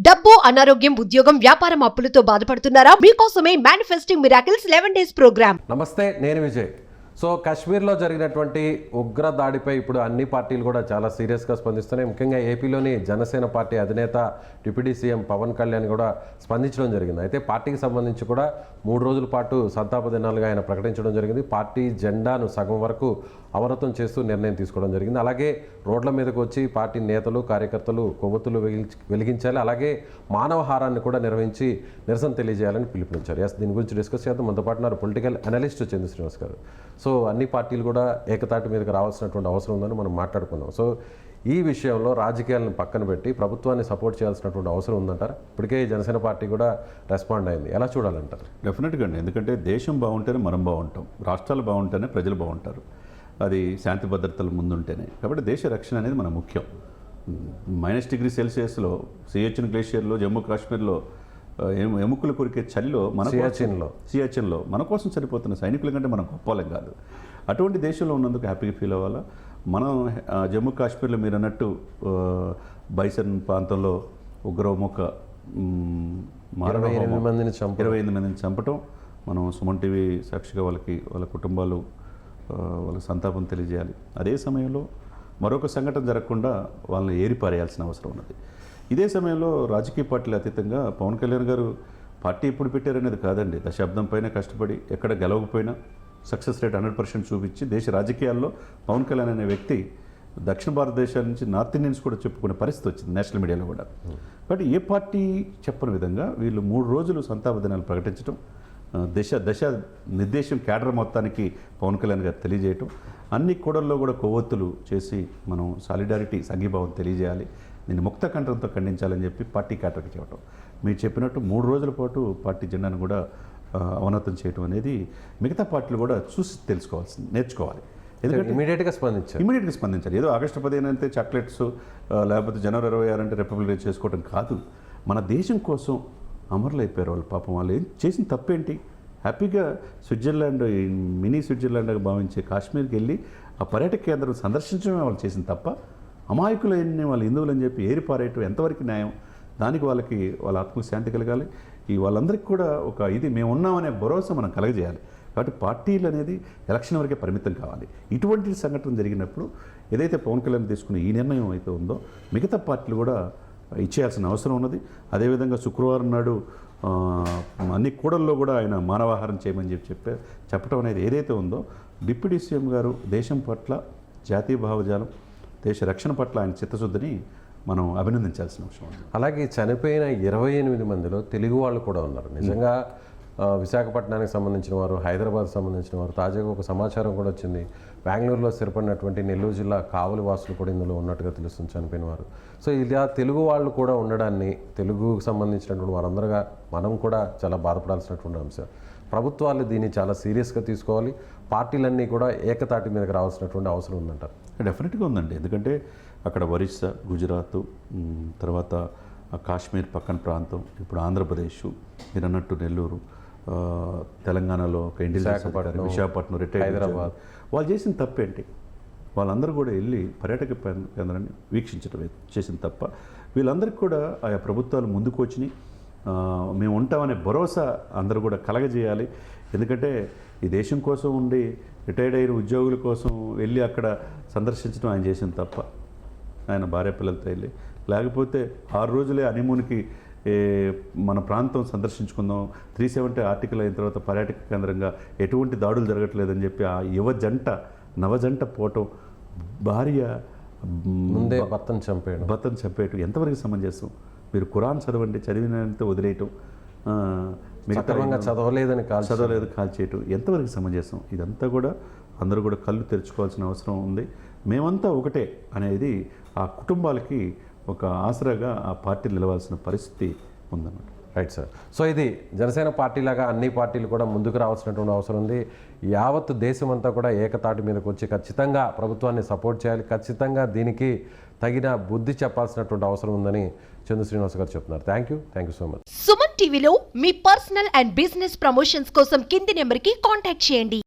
డబ్బు, అనారోగ్యం, ఉద్యోగం, వ్యాపారం అప్పులతో బాధపడుతున్నారా? మీకోసమే మేనిఫెస్టింగ్ మిరాకిల్స్ 11 days ప్రోగ్రామ్. నమస్తే, నేను విజయ్. సో కాశ్మీర్లో జరిగినటువంటి ఉగ్ర దాడిపై ఇప్పుడు అన్ని పార్టీలు కూడా చాలా సీరియస్గా స్పందిస్తున్నాయి. ముఖ్యంగా ఏపీలోని జనసేన పార్టీ అధినేత డిప్యూటీ సీఎం పవన్ కళ్యాణ్ కూడా స్పందించడం జరిగింది. అయితే పార్టీకి సంబంధించి కూడా 3 రోజుల పాటు సంతాప దినాలుగా ఆయన ప్రకటించడం జరిగింది. పార్టీ జెండాను సగం వరకు అవనతం చేస్తూ నిర్ణయం తీసుకోవడం జరిగింది. అలాగే రోడ్ల మీదకు వచ్చి పార్టీ నేతలు, కార్యకర్తలు కొవ్వొత్తులు వెలిగించాలి, అలాగే మానవహారాన్ని కూడా నిర్వహించి నిరసన తెలియజేయాలని పిలుపునిచ్చారు. దీని గురించి డిస్కస్ చేద్దాం. మనతో పాటు ఉన్నారు పొలిటికల్ అనలిస్ట్ చంద్ర శ్రీనివాస్ గారు. సో అన్ని పార్టీలు కూడా ఏకతాటి మీదకి రావాల్సినటువంటి అవసరం ఉందని మనం మాట్లాడుకున్నాం. సో ఈ విషయంలో రాజకీయాలను పక్కన పెట్టి ప్రభుత్వాన్ని సపోర్ట్ చేయాల్సినటువంటి అవసరం ఉందంటారా? ఇప్పటికే జనసేన పార్టీ కూడా రెస్పాండ్ అయింది. ఎలా చూడాలంటారు? డెఫినెట్గా అండి, ఎందుకంటే దేశం బాగుంటేనే మనం బాగుంటాం, రాష్ట్రాలు బాగుంటేనే ప్రజలు బాగుంటారు, అది శాంతి భద్రతలు ముందుంటేనే. కాబట్టి దేశ రక్షణ అనేది మన ముఖ్యం. -°C సియాచిన్ గ్లేషియర్లో, జమ్మూ కాశ్మీర్లో ఎముకలు కొరికే చలిలో మన సియాచిన్లో మన కోసం చనిపోతున్న సైనికుల కంటే మనం గొప్పలం కాదు. అటువంటి దేశంలో ఉన్నందుకు హ్యాపీగా ఫీల్ అవ్వాలా. మనం జమ్మూ కాశ్మీర్లో మీరు అన్నట్టు బైసన్ ప్రాంతంలో ఉగ్రముఖ 28 మందిని చంపటం, మనం సుమన్ టీవీ సాక్షిగా వాళ్ళ కుటుంబాలు వాళ్ళకి సంతాపం తెలియజేయాలి. అదే సమయంలో మరొక సంఘటన జరగకుండా వాళ్ళని ఏరిపారేయాల్సిన అవసరం ఉన్నది. ఇదే సమయంలో రాజకీయ పార్టీలు అతీతంగా పవన్ కళ్యాణ్ గారు పార్టీ ఎప్పుడు పెట్టారనేది కాదండి, దశాబ్దం పైన కష్టపడి ఎక్కడ గెలవకపోయినా సక్సెస్ రేట్ 100% చూపించి దేశ రాజకీయాల్లో పవన్ కళ్యాణ్ అనే వ్యక్తి దక్షిణ భారతదేశం నుంచి నార్త్ ఇండియన్స్ కూడా చెప్పుకునే పరిస్థితి వచ్చింది నేషనల్ మీడియాలో కూడా. బట్ ఏ పార్టీ చెప్పని విధంగా వీళ్ళు 3 రోజులు సంతాప దినాలు ప్రకటించడం, దశ నిర్దేశం క్యాడర్ మొత్తానికి పవన్ కళ్యాణ్ గారు తెలియజేయటం, అన్ని కూడల్లో కూడా కొవ్వొత్తులు చేసి మనం సాలిడారిటీ, సంఘీభావం తెలియజేయాలి, దీన్ని ముక్త కంఠంతో ఖండించాలని చెప్పి పార్టీ క్యాడర్కి చెప్పడం. మీరు చెప్పినట్టు 3 రోజుల పాటు పార్టీ జెండాను కూడా అవనతం చేయడం అనేది మిగతా పార్టీలు కూడా చూసి నేర్చుకోవాలి. ఎందుకంటే ఇమీడియట్గా స్పందించాలి. ఏదో ఆగస్టు 15 అంటే చాక్లెట్స్, లేకపోతే జనవరి 26 అంటే రిపబ్లిక్ డే చేసుకోవడం కాదు. మన దేశం కోసం అమరులు అయిపోయారు వాళ్ళు. పాపం వాళ్ళు ఏం చేసిన తప్పేంటి? హ్యాపీగా స్విట్జర్లాండ్, మినీ స్విట్జర్లాండ్గా భావించే కాశ్మీర్కి వెళ్ళి ఆ పర్యాటక కేంద్రం సందర్శించడమే వాళ్ళు చేసిన తప్ప, అమాయకులైన వాళ్ళు హిందువులు అని చెప్పి ఏరిపారేయటం ఎంతవరకు న్యాయం? దానికి వాళ్ళ ఆత్మకు శాంతి కలగాలి. వాళ్ళందరికీ కూడా ఒక మేము ఉన్నామనే భరోసా మనం కలగజేయాలి. కాబట్టి పార్టీలు అనేది ఎలక్షన్ వరకే పరిమితం కావాలి. ఇటువంటి సంఘటన జరిగినప్పుడు ఏదైతే పవన్ కళ్యాణ్ తీసుకునే ఈ నిర్ణయం అయితే ఉందో మిగతా పార్టీలు కూడా ఇచ్చేయాల్సిన అవసరం ఉన్నది. అదేవిధంగా శుక్రవారం నాడు అన్ని కూడల్లో కూడా ఆయన మానవాహారం చేయమని చెప్పడం అనేది ఏదైతే ఉందో, డిప్యూటీ సీఎం గారు దేశం పట్ల, జాతీయ భావజాలం, దేశ రక్షణ పట్ల ఆయన చిత్తశుద్ధిని మనం అభినందించాల్సిన అవసరం ఉంది. అలాగే చనిపోయిన 28 మందిలో తెలుగు వాళ్ళు కూడా ఉన్నారు. నిజంగా విశాఖపట్నానికి సంబంధించిన వారు, హైదరాబాద్ సంబంధించిన వారు. తాజాగా ఒక సమాచారం కూడా వచ్చింది, బెంగళూరులో స్థిరపడినటువంటి నెల్లూరు జిల్లా కావలి వాసులు కూడా ఇందులో ఉన్నట్టుగా తెలుస్తుంది, చనిపోయిన వారు. సో ఇలా తెలుగు వాళ్ళు కూడా ఉండడాన్ని, తెలుగుకు సంబంధించినటువంటి వారందరుగా మనం కూడా చాలా బాధపడాల్సినటువంటి అంశం. ప్రభుత్వాలు దీన్ని చాలా సీరియస్గా తీసుకోవాలి. పార్టీలన్నీ కూడా ఏకతాటి మీదకి రావాల్సినటువంటి అవసరం ఉందంటారు? డెఫినెట్గా ఉందండి. ఎందుకంటే అక్కడ ఒరిస్సా, గుజరాత్, తర్వాత కాశ్మీర్ పక్కన ప్రాంతం, ఇప్పుడు ఆంధ్రప్రదేశ్, మీరు అన్నట్టు నెల్లూరు, తెలంగాణలో ఒక విశాఖపట్నం, హైదరాబాద్, వాళ్ళు చేసిన తప్పేంటి? వాళ్ళందరూ కూడా వెళ్ళి పర్యాటక కేంద్రాన్ని వీక్షించడం చేసిన తప్ప. వీళ్ళందరికీ కూడా ఆయా ప్రభుత్వాలు ముందుకు వచ్చినాయి, మేము ఉంటామనే భరోసా అందరూ కూడా కలగజేయాలి. ఎందుకంటే ఈ దేశం కోసం ఉండి రిటైర్డ్ అయిన ఉద్యోగుల కోసం వెళ్ళి అక్కడ సందర్శించడం ఆయన చేసిన తప్ప. ఆయన భార్య పిల్లలతో వెళ్ళి, లేకపోతే 6 రోజులే హనీమూన్కి మన ప్రాంతం సందర్శించుకుందాం, 370 ఆర్టికల్ అయిన తర్వాత పర్యాటక కేంద్రంగా ఎటువంటి దాడులు జరగట్లేదని చెప్పి ఆ నవజంట పోవటం, భార్య ముందే భర్తను చంపేయటం ఎంతవరకు సమంజసం? మీరు ఖురాన్ చదివినంత వదిలేయటం, చదవలేదు కాల్చేయటం ఎంతవరకు సమంజసం? ఇదంతా కూడా అందరూ కూడా కళ్ళు తెరుచుకోవాల్సిన అవసరం ఉంది. మేమంతా ఒకటే అనేది ఆ కుటుంబాలకి ఒక ఆసరాగా ఆ పార్టీ నిలవాల్సిన పరిస్థితి ఉందన్నమాట. Right sir. సో ఇది జనసేన పార్టీలాగా అన్ని పార్టీలు కూడా ముందుకు రావాల్సినటువంటి అవసరం ఉంది. యావత్ దేశమంతా కూడా ఏకతాటి మీదకి వచ్చి ఖచ్చితంగా ప్రభుత్వాన్ని సపోర్ట్ చేయాలి, ఖచ్చితంగా దీనికి తగిన బుద్ధి చెప్పాల్సినటువంటి అవసరం ఉందని చంద్ర శ్రీనివాస్ గారు చెప్తున్నారు. Thank you so much. Suman టీవీలో మీ పర్సనల్ అండ్ బిజినెస్ ప్రమోషన్స్ కోసం కింది నెంబర్కి కాంటాక్ట్ చేయండి.